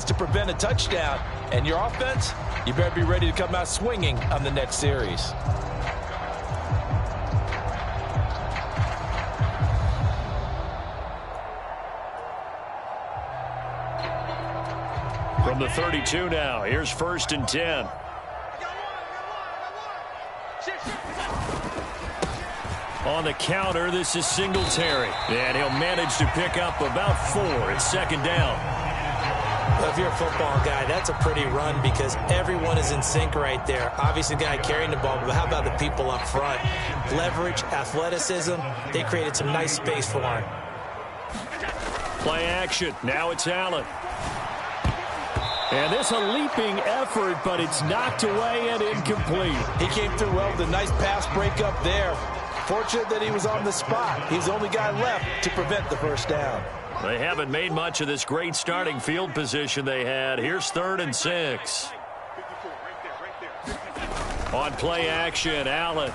to prevent a touchdown. And your offense, you better be ready to come out swinging on the next series. From the 32 now, here's 1st and 10. On the counter, this is Singletary. And he'll manage to pick up about 4. It's 2nd down. Well, if you're a football guy, that's a pretty run because everyone is in sync right there. Obviously, the guy carrying the ball, but how about the people up front? Leverage, athleticism, they created some nice space for him. Play action. Now it's Allen. And this a leaping effort, but it's knocked away and incomplete. He came through well with a nice pass breakup there. Fortunate that he was on the spot. He's the only guy left to prevent the first down. They haven't made much of this great starting field position they had. Here's 3rd and 6. On play action, Allen.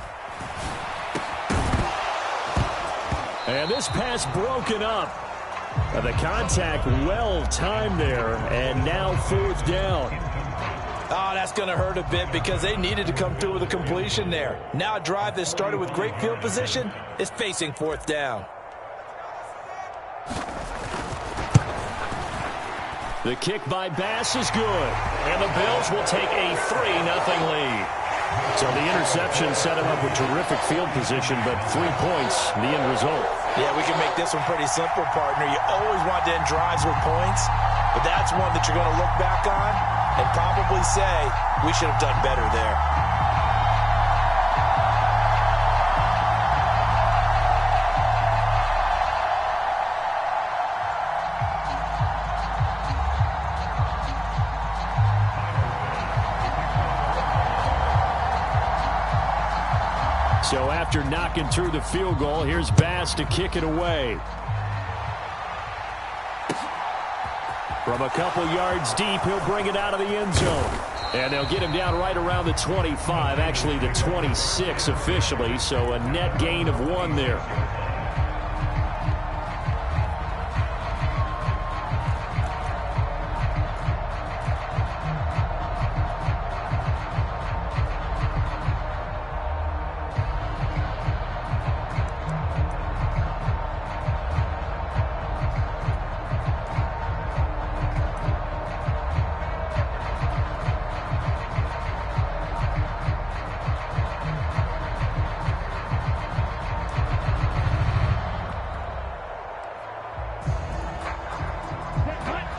And this pass broken up. The contact well timed there, and now 4th down. Oh, that's going to hurt a bit because they needed to come through with a completion there. Now a drive that started with great field position is facing 4th down. The kick by Bass is good, and the Bills will take a 3-0 lead. So the interception set him up with terrific field position, but 3 points, the end result. Yeah, we can make this one pretty simple, partner. You always want to end drives with points, but that's one that you're going to look back on and probably say, we should have done better there. So after knocking through the field goal, here's Bass to kick it away. From a couple yards deep, he'll bring it out of the end zone. And they'll get him down right around the 25, actually the 26 officially, so a net gain of 1 there.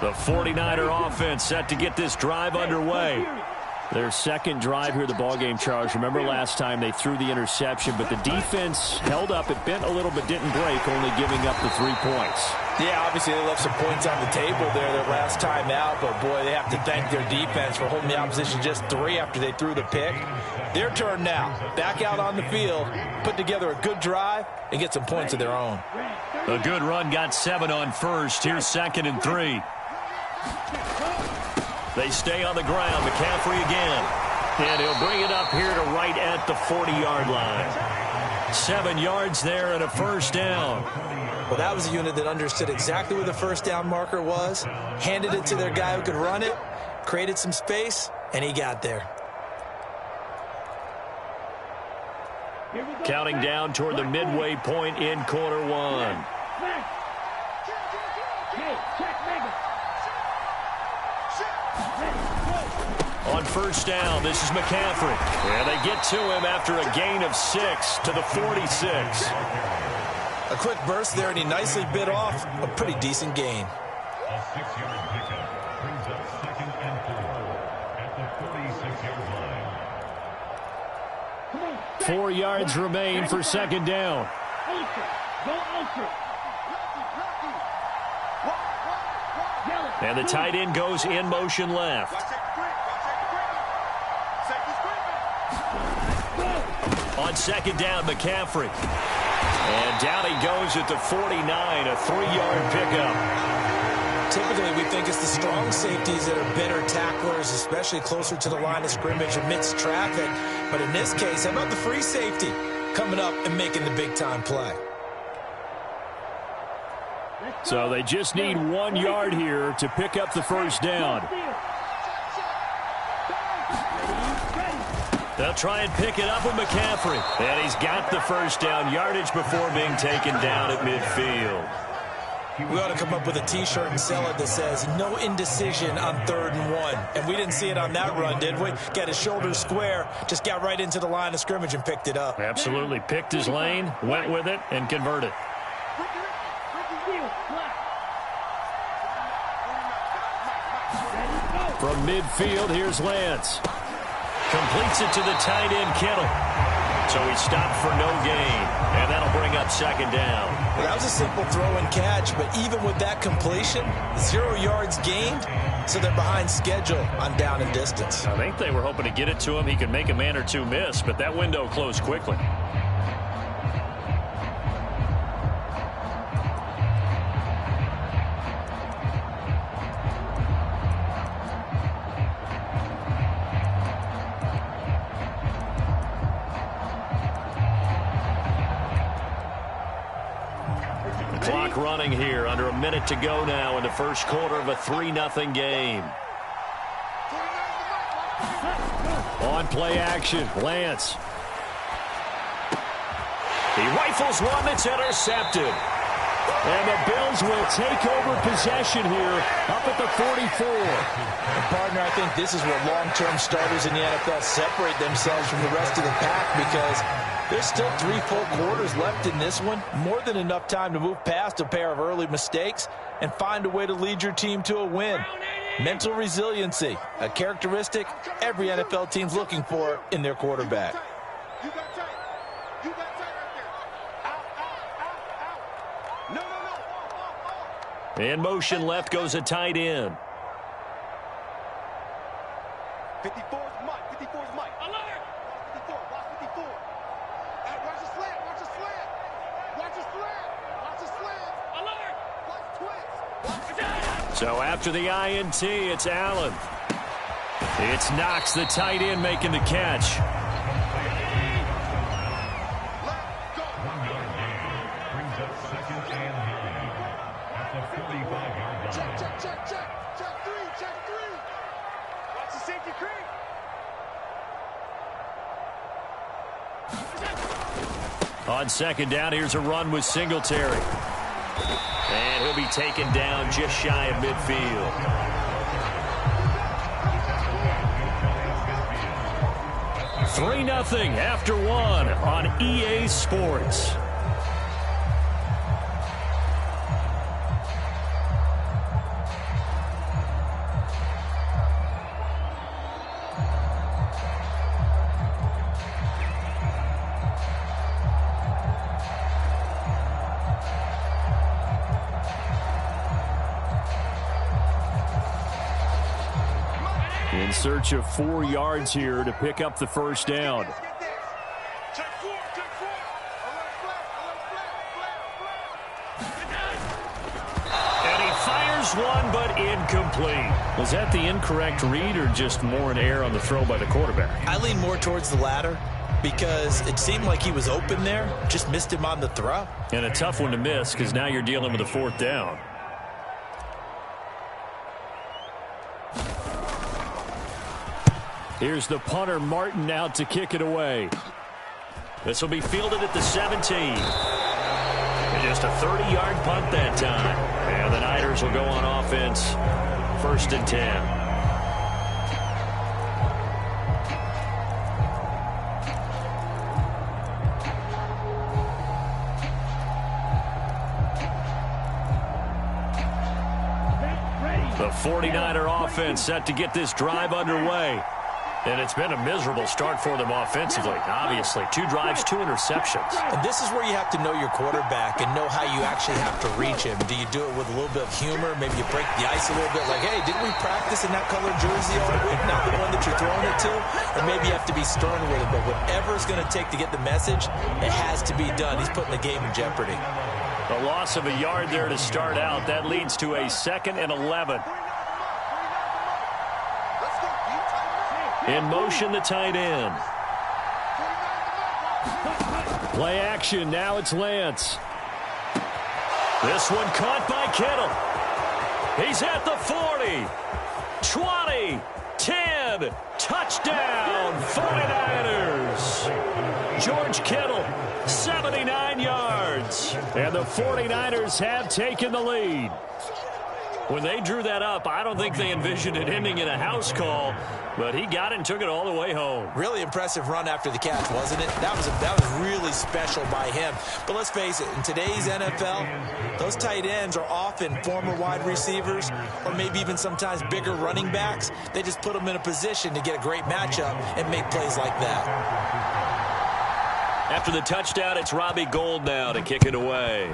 The 49er offense set to get this drive underway. Their second drive here, the ballgame, Charles. Remember last time they threw the interception, but the defense held up. It bent a little but didn't break, only giving up the 3 points. Yeah, obviously they left some points on the table there their last time out, but boy, they have to thank their defense for holding the opposition just 3 after they threw the pick. Their turn now. Back out on the field, put together a good drive, and get some points of their own. A good run got 7 on first. Here's 2nd and 3. They stay on the ground. McCaffrey again. And he'll bring it up here to right at the 40-yard line. 7 yards there and a first down. Well, that was a unit that understood exactly where the first down marker was, handed it to their guy who could run it, created some space, and he got there. Counting down toward the midway point in quarter 1. On first down, this is McCaffrey. And they get to him after a gain of 6 to the 46. A quick burst there, and he nicely bit off a pretty decent gain. A 6-yard pickup brings up 2nd and 4 at the 46-yard line. 4 yards remain for 2nd down. And the tight end goes in motion left. On 2nd down, McCaffrey. And down he goes at the 49, a 3-yard pickup. Typically, we think it's the strong safeties that are better tacklers, especially closer to the line of scrimmage amidst traffic. But in this case, how about the free safety coming up and making the big-time play? So they just need 1 yard here to pick up the first down. They'll try and pick it up with McCaffrey. And he's got the first down yardage before being taken down at midfield. We ought to come up with a T-shirt and sell it that says, no indecision on 3rd and 1. And we didn't see it on that run, did we? Got his shoulders square, just got right into the line of scrimmage and picked it up. Absolutely. Picked his lane, went with it, and converted. From midfield, here's Lance. Completes it to the tight end, Kittle. So he stopped for no gain, and that'll bring up 2nd down. Well, that was a simple throw and catch, but even with that completion, 0 yards gained, so they're behind schedule on down and distance. I think they were hoping to get it to him. He could make a man or two miss, but that window closed quickly. Clock running here. Under a minute to go now in the first quarter of a 3-0 game. On play action, Lance. He rifles one that's intercepted. And the Bills will take over possession here up at the 44. And partner, I think this is where long-term starters in the NFL separate themselves from the rest of the pack, because there's still 3 full quarters left in this one. More than enough time to move past a pair of early mistakes and find a way to lead your team to a win. Mental resiliency, a characteristic every NFL team's looking for in their quarterback. In motion left goes a tight end. 54 is Mike. 54 is Mike. Alert! 54. Watch 54. Watch the slant. Watch the slant. Watch the slant. Watch the slant. Alert! Watch twist. So after the INT, it's Allen. It's Knox, the tight end, making the catch. Let's go. 1 yard gain. Brings up 2nd and 9 at the 45-yard line. Check, check, check, check. Check 3. Check 3. Watch the safety creep. On 2nd down, here's a run with Singletary. And he'll be taken down just shy of midfield. Three 3-0 after 1 on EA Sports. In search of 4 yards here to pick up the first down. Check 4. Check 4. Alert flat. And he fires one, but incomplete. Was that the incorrect read or just more an error on the throw by the quarterback? I lean more towards the latter because it seemed like he was open there, just missed him on the throw. And a tough one to miss because now you're dealing with a 4th down. Here's the punter, Martin, out to kick it away. This will be fielded at the 17. And just a 30-yard punt that time. And the Niners will go on offense, 1st and 10. The 49er offense set to get this drive underway. And it's been a miserable start for them offensively. Obviously, 2 drives, 2 interceptions. And this is where you have to know your quarterback and know how you actually have to reach him. Do you do it with a little bit of humor? Maybe you break the ice a little bit like, hey, didn't we practice in that colored jersey all week? Not the one that you're throwing it to? Or maybe you have to be stern with it. But whatever it's going to take to get the message, it has to be done. He's putting the game in jeopardy. The loss of a yard there to start out. That leads to a 2nd and 11. In motion, the tight end. Play action. Now it's Lance. This one caught by Kittle. He's at the 40, 20, 10, touchdown, 49ers. George Kittle, 79 yards. And the 49ers have taken the lead. When they drew that up, I don't think they envisioned it ending in a house call, but he got it and took it all the way home. Really impressive run after the catch, wasn't it? That was really special by him. But let's face it, in today's NFL, those tight ends are often former wide receivers or maybe even sometimes bigger running backs. They just put them in a position to get a great matchup and make plays like that. After the touchdown, it's Robbie Gould now to kick it away.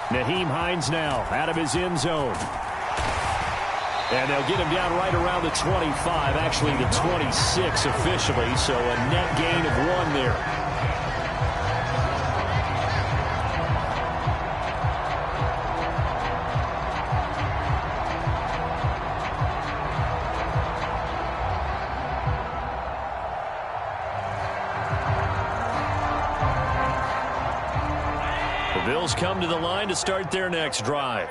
Nyheim Hines now out of his end zone. And they'll get him down right around the 25, actually the 26 officially, so a net gain of 1 there. The Bills come to the line to start their next drive.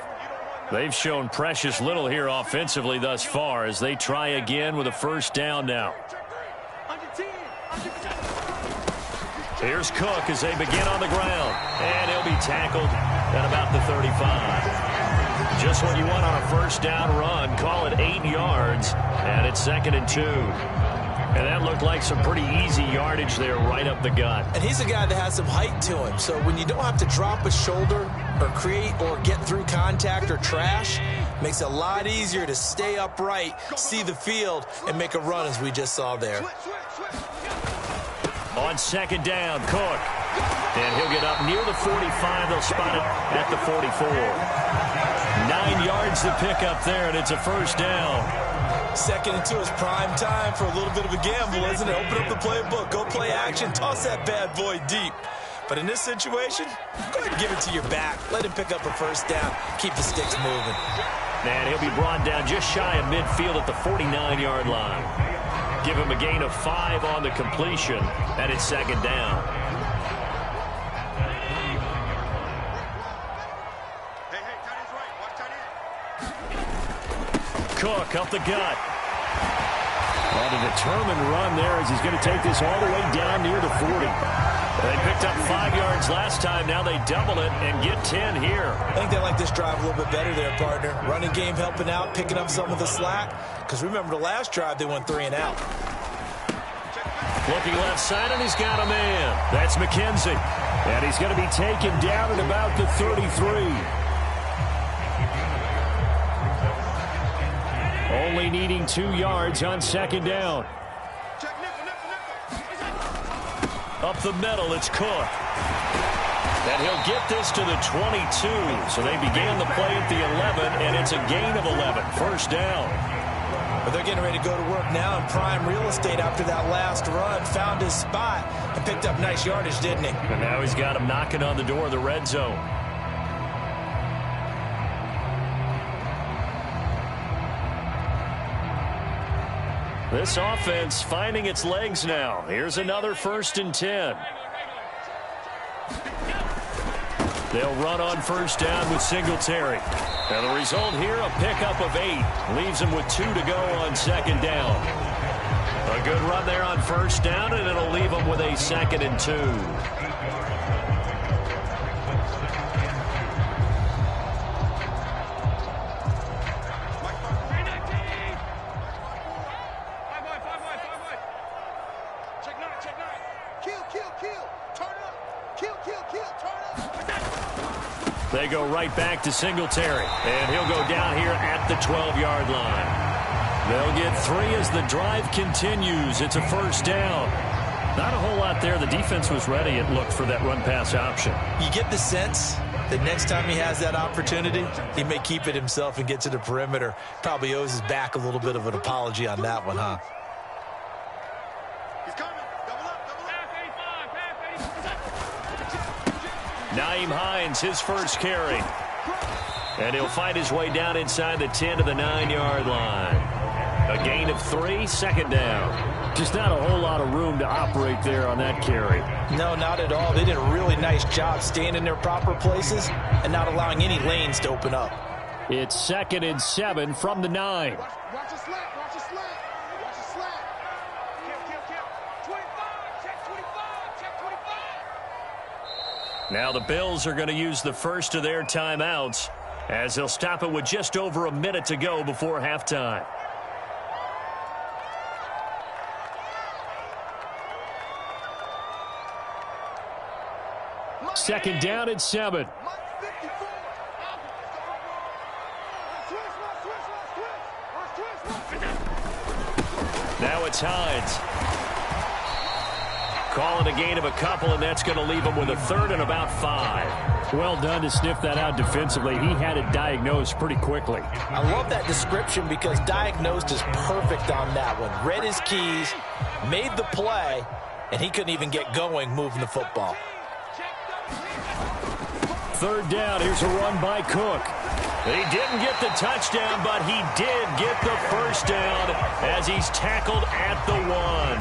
They've shown precious little here offensively thus far as they try again with a first down now. Here's Cook as they begin on the ground. And he'll be tackled at about the 35. Just what you want on a first down run. Call it 8 yards. And it's 2nd and 2. And that looked like some pretty easy yardage there right up the gut. And he's a guy that has some height to him. So when you don't have to drop a shoulder or create or get through contact or trash, makes it a lot easier to stay upright, see the field, and make a run as we just saw there. On 2nd down, Cook. And he'll get up near the 45. They'll spot it at the 44. 9 yards to pick up there, and it's a first down. 2nd and 2 is prime time for a little bit of a gamble, isn't it? Open up the playbook, go play action, toss that bad boy deep. But in this situation, go ahead and give it to your back. Let him pick up a first down. Keep the sticks moving. And he'll be brought down just shy of midfield at the 49-yard line. Give him a gain of 5 on the completion, and it's 2nd down. Cook up the gut. And a determined run there as he's going to take this all the way down near the 40. They picked up 5 yards last time. Now they double it and get 10 here. I think they like this drive a little bit better there, partner. Running game helping out, picking up some of the slack. Because remember the last drive, they went 3 and out. Looking left side, and he's got a man. That's McKenzie. And he's going to be taken down at about the 33. Only needing 2 yards on 2nd down. Up the middle, it's Cook. And he'll get this to the 22. So they began the play at the 11, and it's a gain of 11. First down. But they're getting ready to go to work now in prime real estate after that last run. Found his spot and picked up nice yardage, didn't he? And now he's got him knocking on the door of the red zone. This offense finding its legs now. Here's another 1st and 10. They'll run on first down with Singletary. And the result here, a pickup of 8. Leaves them with 2 to go on 2nd down. A good run there on first down, and it'll leave them with a 2nd and 2. They go right back to Singletary, and he'll go down here at the 12-yard line. They'll get 3 as the drive continues. It's a first down. Not a whole lot there. The defense was ready, it looked, for that run-pass option. You get the sense that next time he has that opportunity, he may keep it himself and get to the perimeter. Probably owes his back a little bit of an apology on that one, huh? Nyheim Hines, his first carry. And he'll fight his way down inside the 10 to the 9-yard line. A gain of 3, second down. Just not a whole lot of room to operate there on that carry. No, not at all. They did a really nice job staying in their proper places and not allowing any lanes to open up. It's 2nd and 7 from the 9. Watch the slant. Watch the slant. Watch the slant. Count. 25. Check 25. Check 25. Now the Bills are going to use the first of their timeouts as they'll stop it with just over a minute to go before halftime. Second down and 7. Now it's Hines. Calling a gain of a couple, and that's going to leave him with a 3rd and about 5. Well done to sniff that out defensively. He had it diagnosed pretty quickly. I love that description because diagnosed is perfect on that one. Read his keys, made the play, and he couldn't even get going moving the football. 3rd down. Here's a run by Cook. He didn't get the touchdown, but he did get the first down as he's tackled at the 1.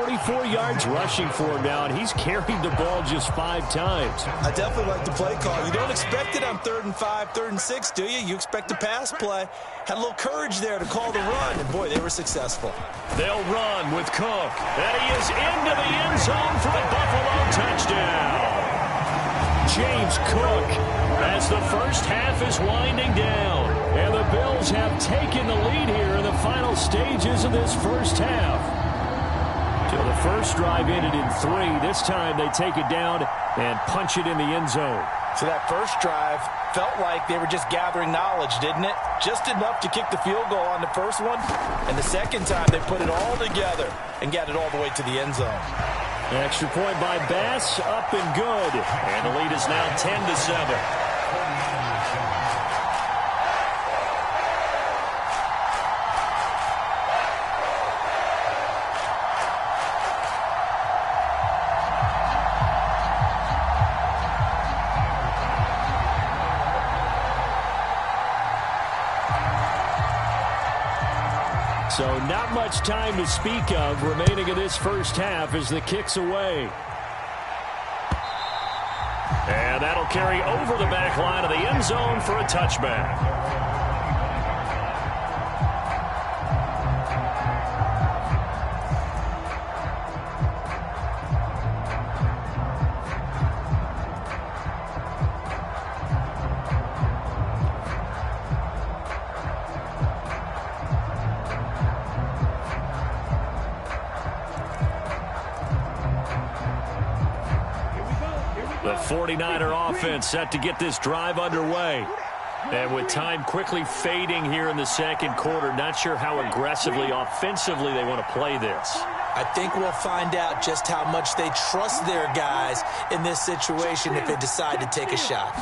44 yards rushing for him now, and he's carried the ball just 5 times. I definitely like the play call. You don't expect it on 3rd and 5, 3rd and 6, do you? You expect a pass play. Had a little courage there to call the run, and boy, they were successful. They'll run with Cook, and he is into the end zone for a Buffalo touchdown. James Cook as the first half is winding down, and the Bills have taken the lead here in the final stages of this first half. So the first drive ended in 3. This time they take it down and punch it in the end zone. So that first drive felt like they were just gathering knowledge, didn't it? Just enough to kick the field goal on the first one. And the second time they put it all together and got it all the way to the end zone. An extra point by Bass, up and good. And the lead is now 10-7. So not much time to speak of remaining in this first half as the kick's away. And that'll carry over the back line of the end zone for a touchback. The 49er offense set to get this drive underway. And with time quickly fading here in the second quarter, not sure how aggressively, offensively they want to play this. I think we'll find out just how much they trust their guys in this situation if they decide to take a shot.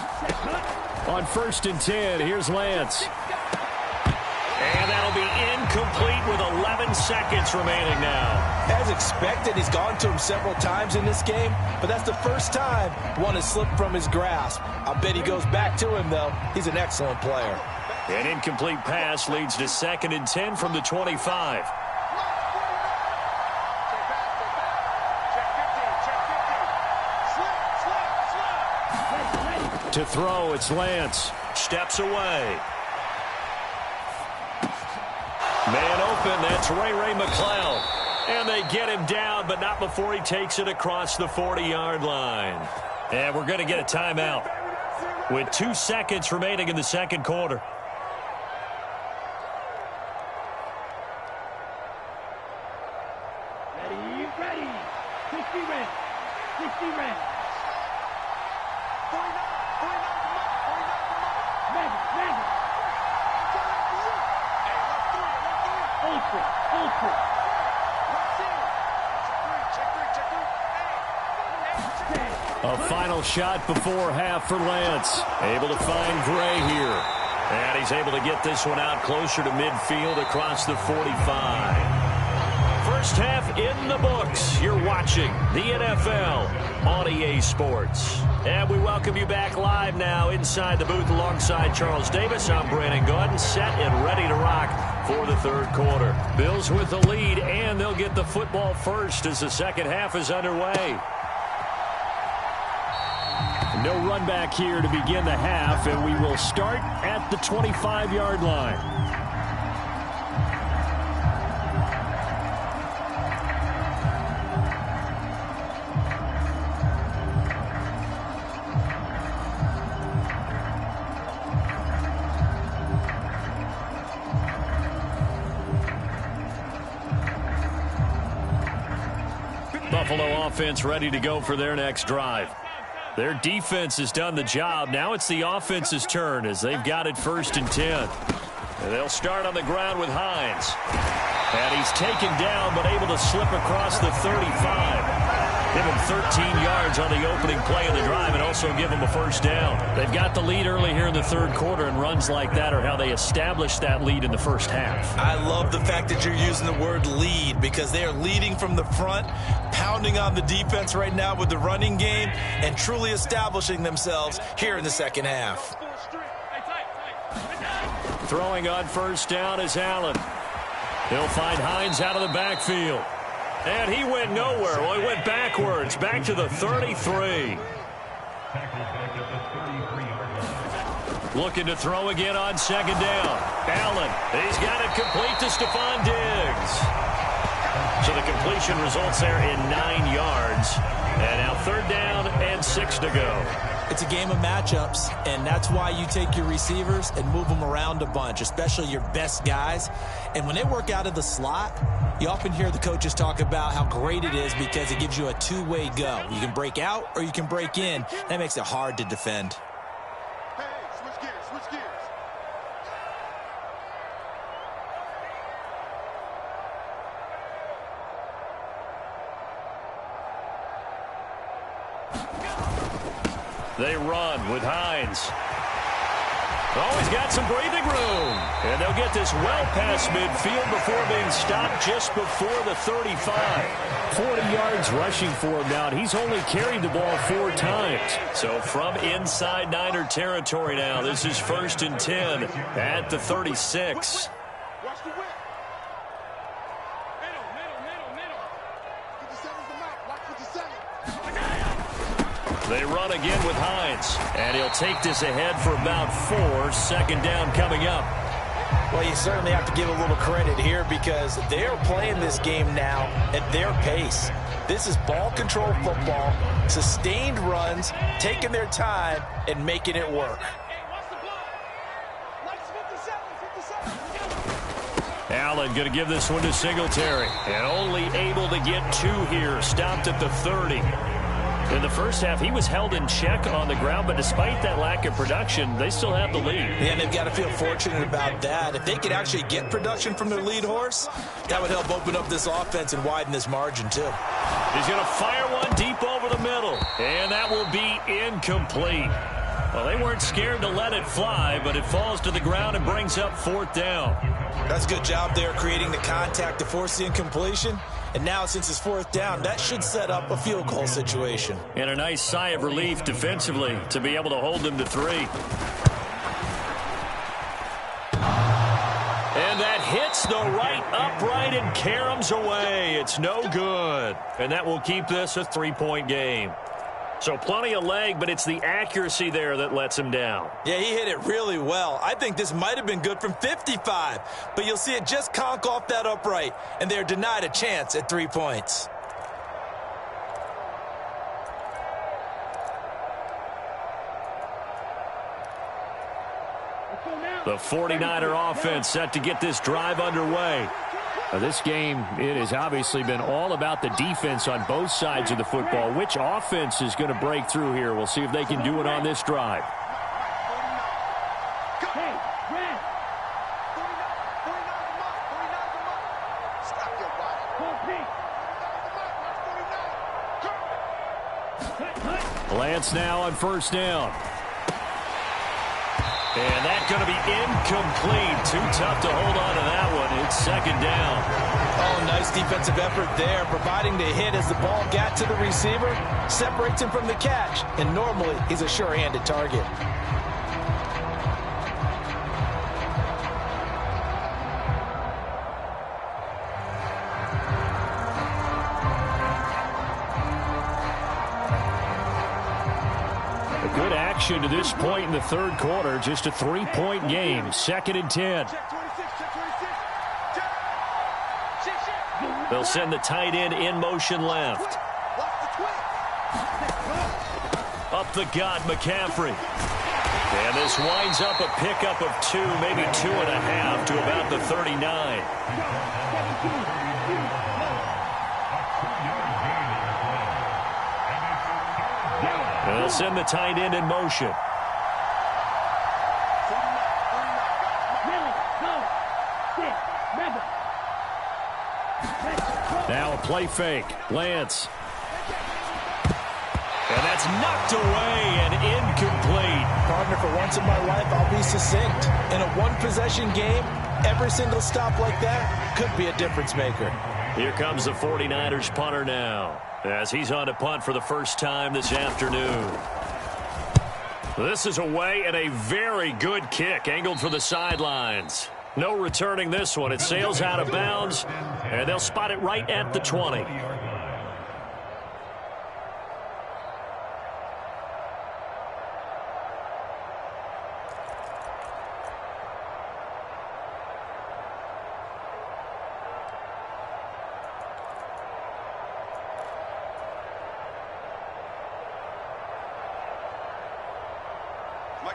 On 1st and 10, here's Lance. And that'll be incomplete with 11 seconds remaining now. As expected, he's gone to him several times in this game, but that's the first time one has slipped from his grasp. I bet he goes back to him, though. He's an excellent player. An incomplete pass leads to 2nd and 10 from the 25. To throw, it's Lance. Steps away. Man open, that's Ray McCloud. And they get him down, but not before he takes it across the 40-yard line. And we're going to get a timeout with 2 seconds remaining in the second quarter. Ready. 60 ready. 60 ready. 49. A final shot before half for Lance. Able to find Gray here. And he's able to get this one out closer to midfield across the 45. First half in the books. You're watching the NFL on EA Sports. And we welcome you back live now inside the booth alongside Charles Davis. I'm Brandon Gaudin, set and ready to rock for the third quarter. Bills with the lead, and they'll get the football first as the second half is underway. No run back here to begin the half, and we will start at the 25-yard line. Buffalo offense ready to go for their next drive. Their defense has done the job. Now it's the offense's turn as they've got it 1st and 10. And they'll start on the ground with Hines. And he's taken down but able to slip across the 35. Give him 13 yards on the opening play of the drive and also give him a first down. They've got the lead early here in the third quarter, and runs like that are how they established that lead in the first half. I love the fact that you're using the word lead because they are leading from the front, pounding on the defense right now with the running game, and truly establishing themselves here in the second half. Throwing on first down is Allen. He'll find Hines out of the backfield. And he went nowhere. Well, he went backwards, back to the 33. Looking to throw again on second down. Allen, he's got it complete to Stephon Diggs. So the completion results there in 9 yards. And now 3rd down and 6 to go. It's a game of matchups, and that's why you take your receivers and move them around a bunch, especially your best guys. And when they work out of the slot, you often hear the coaches talk about how great it is because it gives you a two-way go. You can break out or you can break in. That makes it hard to defend. Hey, switch gears, switch gears. They run with Hines. Oh, he's got some breathing room. And they'll get this well past midfield before being stopped just before the 35. 40 yards rushing for him now, and he's only carried the ball 4 times. So from inside Niner territory now, this is 1st and 10 at the 36. Watch the whip. Middle. 57's the mark. Watch 57. They run again with Hines, and he'll take this ahead for about 4. 2nd down coming up. Well, you certainly have to give a little credit here because they're playing this game now at their pace. This is ball control football, sustained runs, taking their time, and making it work. Allen going to give this one to Singletary, and only able to get 2 here, stopped at the 30. In the first half, he was held in check on the ground, but despite that lack of production, they still have the lead. And they've got to feel fortunate about that. If they could actually get production from their lead horse, that would help open up this offense and widen this margin, too. He's going to fire one deep over the middle, and that will be incomplete. Well, they weren't scared to let it fly, but it falls to the ground and brings up 4th down. That's a good job there creating the contact to force the incompletion. And now, since it's 4th down, that should set up a field goal situation. And a nice sigh of relief defensively to be able to hold them to 3. And that hits the right upright and caroms away. It's no good. And that will keep this a 3-point game. So plenty of leg, but it's the accuracy there that lets him down. Yeah, he hit it really well. I think this might have been good from 55, but you'll see it just conk off that upright, and they're denied a chance at 3 points. The 49er offense set to get this drive underway. This game, it has obviously been all about the defense on both sides of the football. Which offense is going to break through here? We'll see if they can do it on this drive. Lance now on 1st down. And that's going to be incomplete. Too tough to hold on to that one. It's 2nd down. Oh, nice defensive effort there, providing the hit as the ball got to the receiver, separates him from the catch, and normally he's a sure-handed target. action to this point in the third quarter. Just a 3-point game. 2nd and 10. They'll send the tight end in motion left. Up the gut, McCaffrey. And this winds up a pickup of 2, maybe 2.5 to about the 39. They'll send the tight end in motion. Now a play fake. Lance. And that's knocked away and incomplete. Partner, for once in my life, I'll be succinct. In a one-possession game, every single stop like that could be a difference maker. Here comes the 49ers punter now, as he's on to punt for the first time this afternoon. This is away and a very good kick, angled for the sidelines. No returning this one. It sails out of bounds, and they'll spot it right at the 20.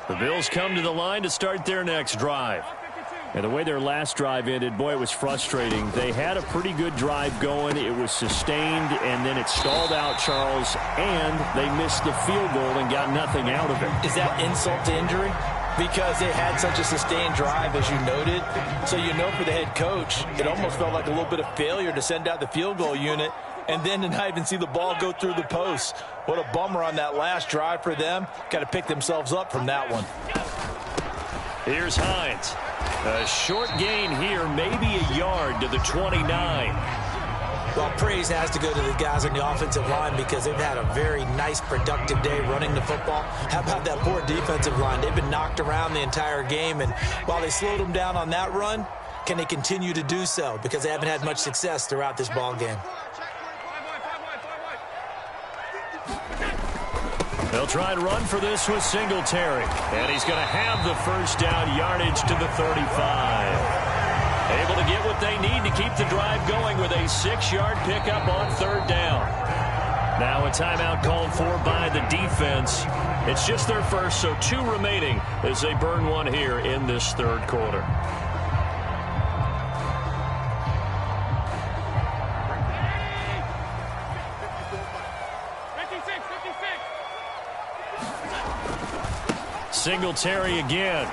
The Bills come to the line to start their next drive. And the way their last drive ended, boy, it was frustrating. They had a pretty good drive going. It was sustained, and then it stalled out, Charles, and they missed the field goal and got nothing out of it. Is that insult to injury? Because they had such a sustained drive, as you noted. So you know, for the head coach, it almost felt like a little bit of failure to send out the field goal unit and then to not even see the ball go through the post. What a bummer on that last drive for them. Got to pick themselves up from that one. Here's Hines. A short gain here, maybe a yard to the 29. Well, praise has to go to the guys on the offensive line because they've had a very nice, productive day running the football. How about that poor defensive line? They've been knocked around the entire game, and while they slowed them down on that run, can they continue to do so? Because they haven't had much success throughout this ball game. They'll try and run for this with Singletary. And he's going to have the first down, yardage to the 35. Able to get what they need to keep the drive going with a 6-yard pickup on 3rd down. Now a timeout called for by the defense. It's just their first, so 2 remaining as they burn one here in this 3rd quarter. Singletary again.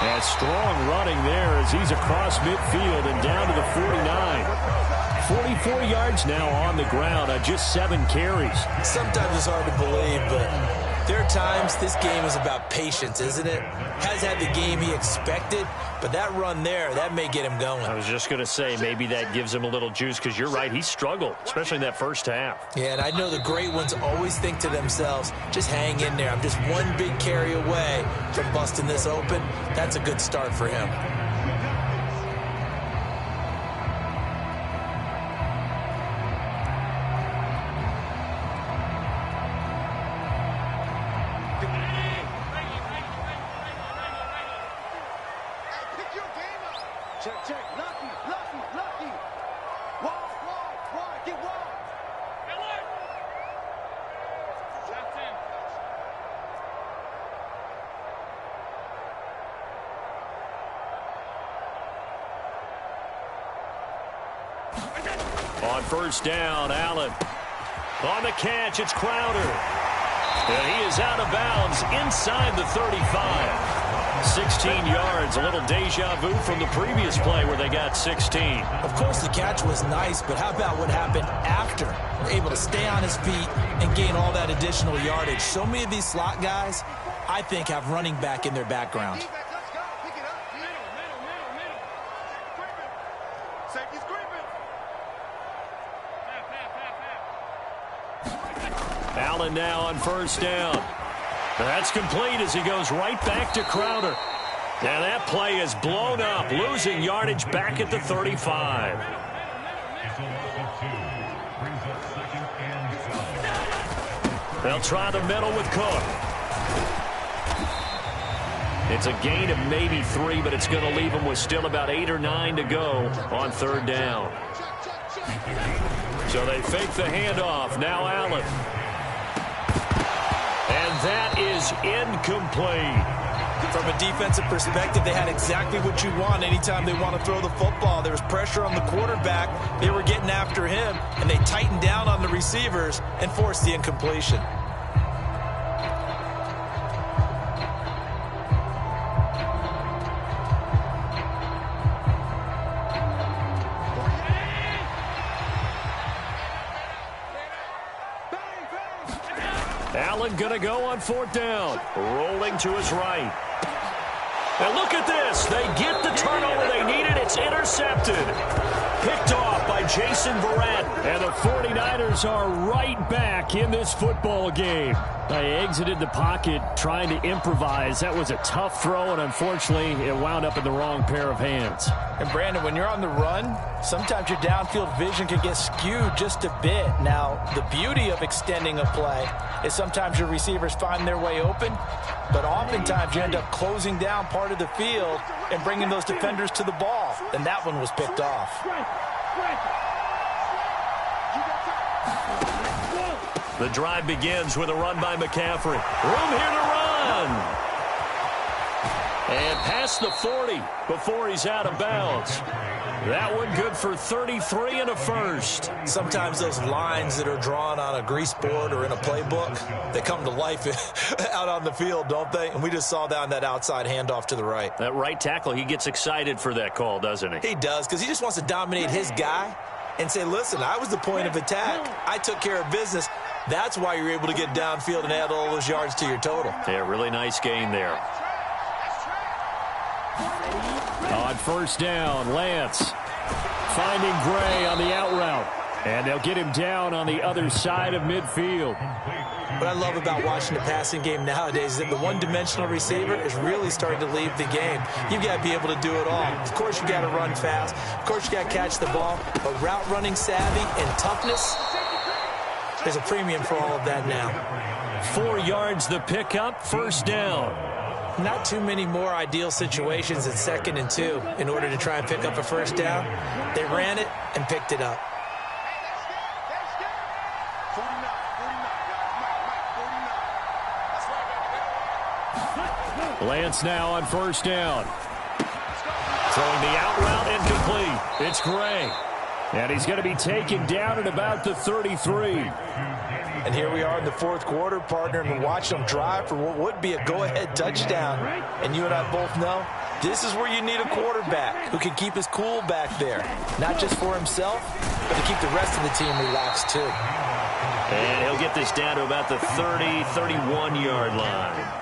And strong running there as he's across midfield and down to the 49. 44 yards now on the ground on just 7 carries. Sometimes it's hard to believe, but there are times this game is about patience, isn't it? Has had the game he expected, but that run there, that may get him going. I was just going to say, maybe that gives him a little juice, because you're right, he struggled, especially in that first half. Yeah, and I know the great ones always think to themselves, just hang in there. I'm just one big carry away from busting this open. That's a good start for him. On 1st down, Allen. On the catch, it's Crowder. And he is out of bounds inside the 35. 16 yards, a little deja vu from the previous play where they got 16. Of course, the catch was nice, but how about what happened after? Able to stay on his feet and gain all that additional yardage. So many of these slot guys, I think, have running back in their background. Allen now on 1st down. That's complete as he goes right back to Crowder. And that play is blown up, losing yardage back at the 35. They'll try the middle with Cook. It's a gain of maybe 3, but it's going to leave them with still about 8 or 9 to go on 3rd down. So they fake the handoff. Now Allen. And that is incomplete. From a defensive perspective, they had exactly what you want anytime they want to throw the football. There was pressure on the quarterback. They were getting after him, and they tightened down on the receivers and forced the incompletion. Allen going to go on 4th down. Rolling to his right. And look at this. They get the turnover they needed. It's intercepted. Picked off by Jason Verrett. And the 49ers are right back in this football game. They exited the pocket trying to improvise. That was a tough throw, and unfortunately, it wound up in the wrong pair of hands. And Brandon, when you're on the run, sometimes your downfield vision can get skewed just a bit. Now, the beauty of extending a play is sometimes your receivers find their way open, but oftentimes you end up closing down part of the field and bringing those defenders to the ball. And that one was picked off. The drive begins with a run by McCaffrey. Room here to run. And past the 40 before he's out of bounds. That one good for 33 and a first. Sometimes those lines that are drawn on a grease board or in a playbook, they come to life out on the field, don't they? And we just saw that on that outside handoff to the right. That right tackle, he gets excited for that call, doesn't he? He does, because he just wants to dominate his guy and say, listen, I was the point of attack. I took care of business. That's why you're able to get downfield and add all those yards to your total. Yeah, really nice gain there. On 1st down, Lance finding Gray on the out route. And they'll get him down on the other side of midfield. What I love about watching the passing game nowadays is that the one-dimensional receiver is really starting to leave the game. You've got to be able to do it all. Of course, you got to run fast. Of course, you got to catch the ball. But route running savvy and toughness, there's a premium for all of that now. 4 yards the pickup, 1st down. Not too many more ideal situations at 2nd and 2 in order to try and pick up a 1st down. They ran it and picked it up. Lance now on 1st down. Throwing the out route incomplete. It's Gray. And he's going to be taken down at about the 33. And here we are in the 4th quarter, partner, and watch them drive for what would be a go-ahead touchdown. And you and I both know this is where you need a quarterback who can keep his cool back there. Not just for himself, but to keep the rest of the team relaxed too. And he'll get this down to about the 30, 31-yard line.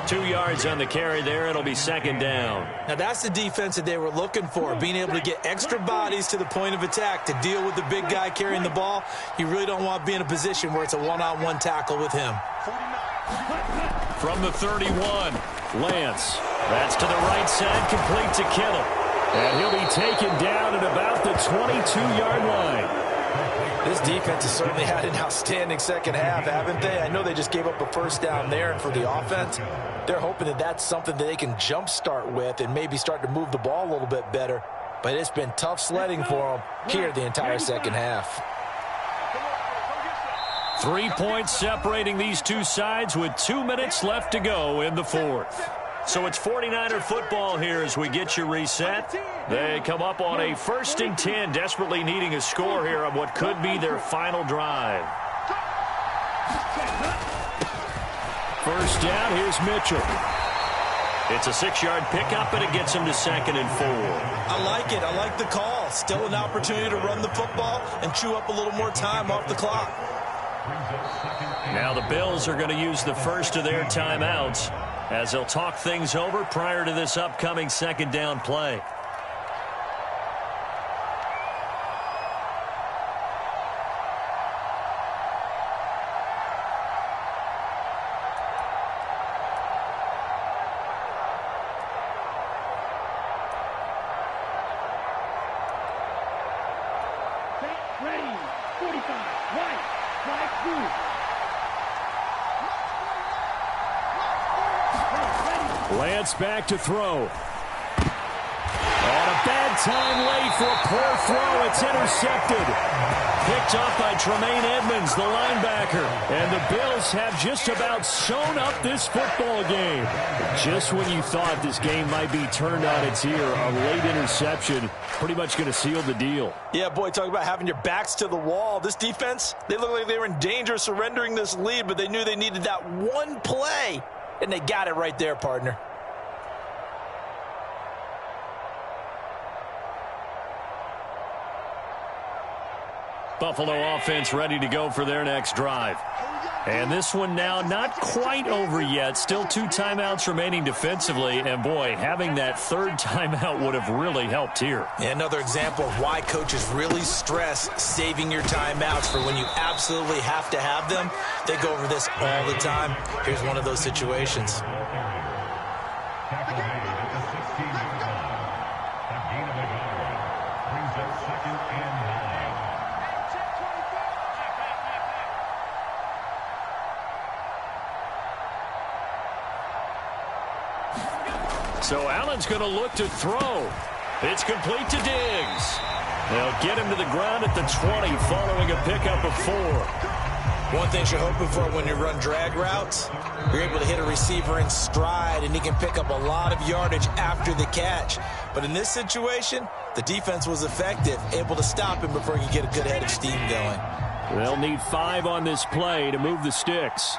2 yards on the carry there. It'll be 2nd down. Now, that's the defense that they were looking for, being able to get extra bodies to the point of attack to deal with the big guy carrying the ball. You really don't want to be in a position where it's a one-on-one tackle with him. From the 31, Lance. That's to the right side, complete to Kittle. And he'll be taken down at about the 22-yard line. This defense has certainly had an outstanding second half, haven't they? I know they just gave up a 1st down there, and for the offense, they're hoping that that's something that they can jumpstart with and maybe start to move the ball a little bit better. But it's been tough sledding for them here the entire second half. 3 points separating these two sides with 2 minutes left to go in the 4th. So it's 49er football here as we get you reset. They come up on a 1st and 10, desperately needing a score here on what could be their final drive. 1st down, here's Mitchell. It's a 6-yard pickup, and it gets him to 2nd and 4. I like it. I like the call. Still an opportunity to run the football and chew up a little more time off the clock. Now the Bills are going to use the first of their timeouts as they'll talk things over prior to this upcoming 2nd down play. Lance back to throw. And a bad time late for a poor throw. It's intercepted. Picked off by Tremaine Edmonds, the linebacker. And the Bills have just about sewn up this football game. Just when you thought this game might be turned on its ear, a late interception pretty much going to seal the deal. Yeah, boy, talk about having your backs to the wall. This defense, they look like they were in danger of surrendering this lead, but they knew they needed that one play, and they got it right there, partner. Buffalo offense ready to go for their next drive. And this one now not quite over yet. Still 2 timeouts remaining defensively. And, boy, having that third timeout would have really helped here. Yeah, another example of why coaches really stress saving your timeouts for when you absolutely have to have them. They go over this all the time. Here's one of those situations. So Allen's going to look to throw. It's complete to Diggs. They'll get him to the ground at the 20 following a pickup of 4. One thing you're hoping for when you run drag routes, you're able to hit a receiver in stride, and he can pick up a lot of yardage after the catch. But in this situation, the defense was effective, able to stop him before he could get a good head of steam going. They'll need 5 on this play to move the sticks.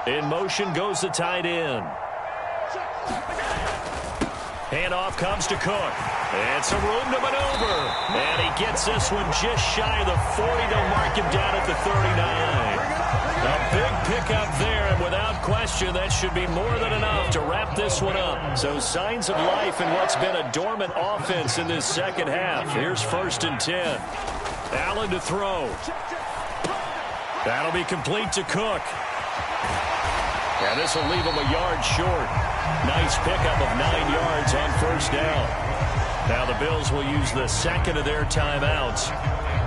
In motion goes the tight end. Handoff comes to Cook. And some room to maneuver. And he gets this one just shy of the 40 to mark him down at the 39. A big pickup there, and without question, that should be more than enough to wrap this one up. So signs of life in what's been a dormant offense in this second half. Here's 1st and 10. Allen to throw. That'll be complete to Cook. And this will leave him a yard short. Nice pickup of 9 yards on 1st down. Now the Bills will use the second of their timeouts.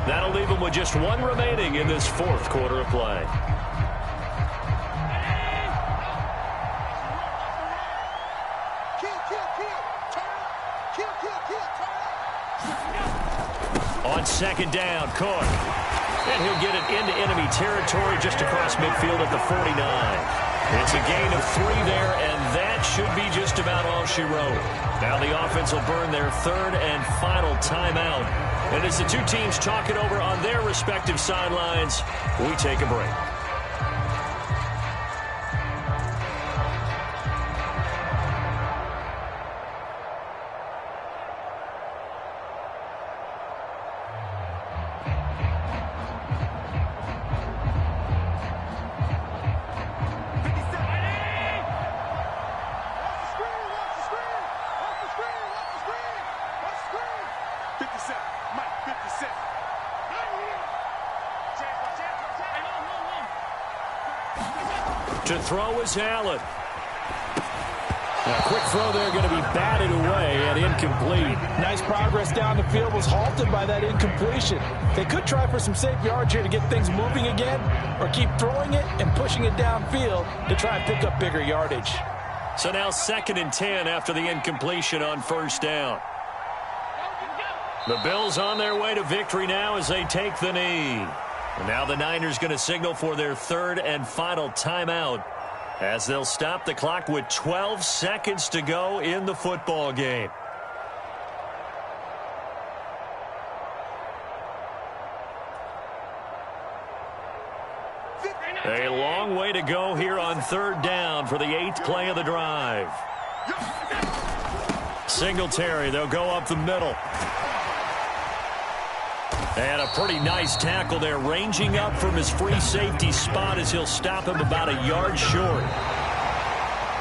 That'll leave them with just 1 remaining in this 4th quarter of play. On 2nd down, Cook. And he'll get it into enemy territory just across midfield at the 49. It's a gain of 3 there, and that should be just about all she wrote. Now the offense will burn their 3rd and final timeout. And as the 2 teams talk it over on their respective sidelines, we take a break. To throw is Allen. A quick throw there going to be batted away and incomplete. Nice progress down the field, was halted by that incompletion. They could try for some safe yards here to get things moving again, or keep throwing it and pushing it downfield to try and pick up bigger yardage. So now 2nd and 10 after the incompletion on 1st down. The Bills on their way to victory now as they take the knee. And now the Niners going to signal for their 3rd and final timeout as they'll stop the clock with 12 seconds to go in the football game. A long way to go here on 3rd down for the 8th play of the drive. Singletary, they'll go up the middle. And a pretty nice tackle there, ranging up from his free safety spot as he'll stop him about a yard short.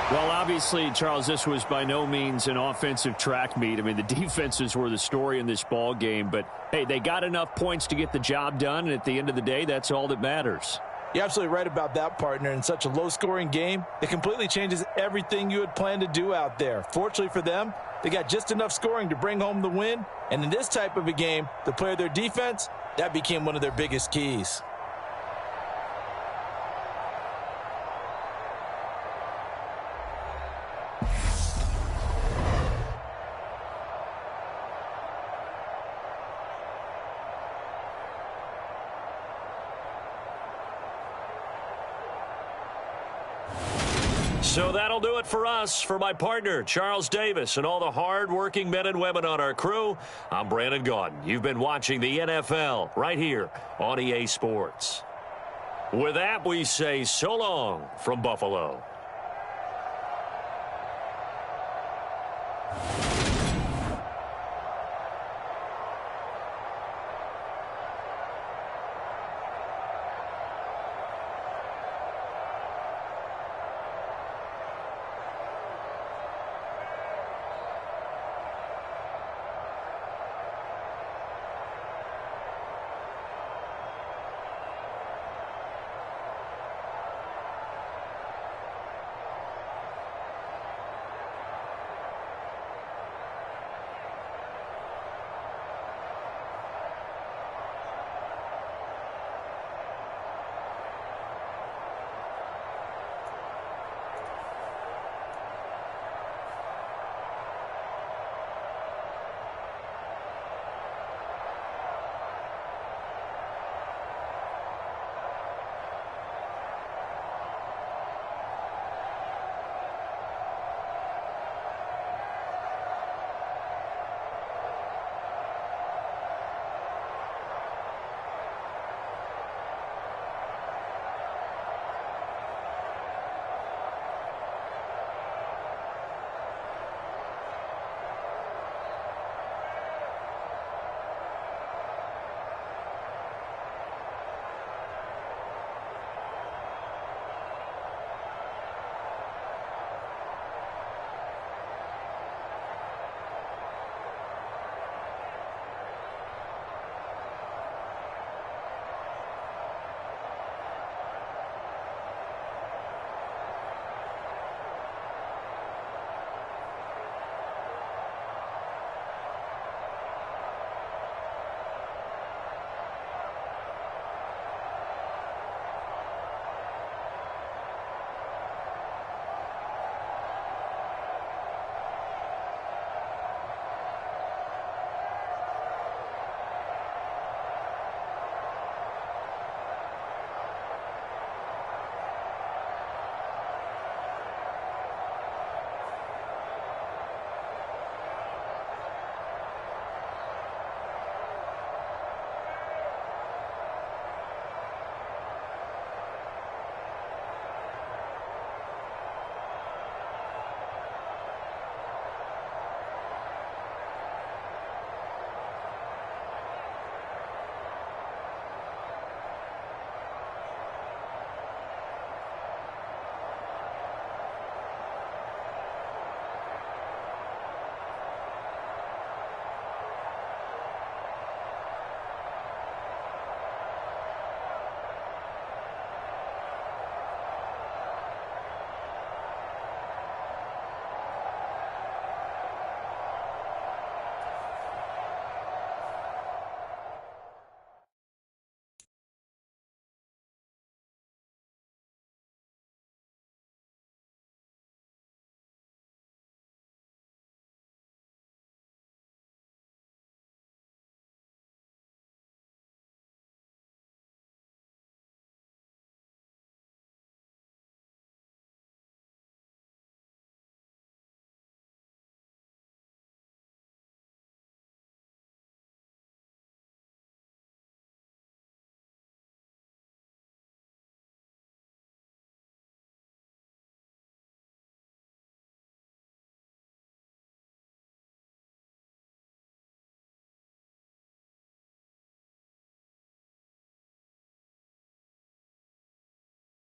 Well, obviously, Charles, this was by no means an offensive track meet. I mean, the defenses were the story in this ball game. But, hey, they got enough points to get the job done, and at the end of the day, that's all that matters. You're absolutely right about that, partner. In such a low-scoring game, it completely changes everything you had planned to do out there. Fortunately for them, they got just enough scoring to bring home the win. And in this type of a game, to play their defense, that became one of their biggest keys. So that'll do it for us. For my partner, Charles Davis, and all the hard-working men and women on our crew, I'm Brandon Gaudin. You've been watching the NFL right here on EA Sports. With that, we say so long from Buffalo.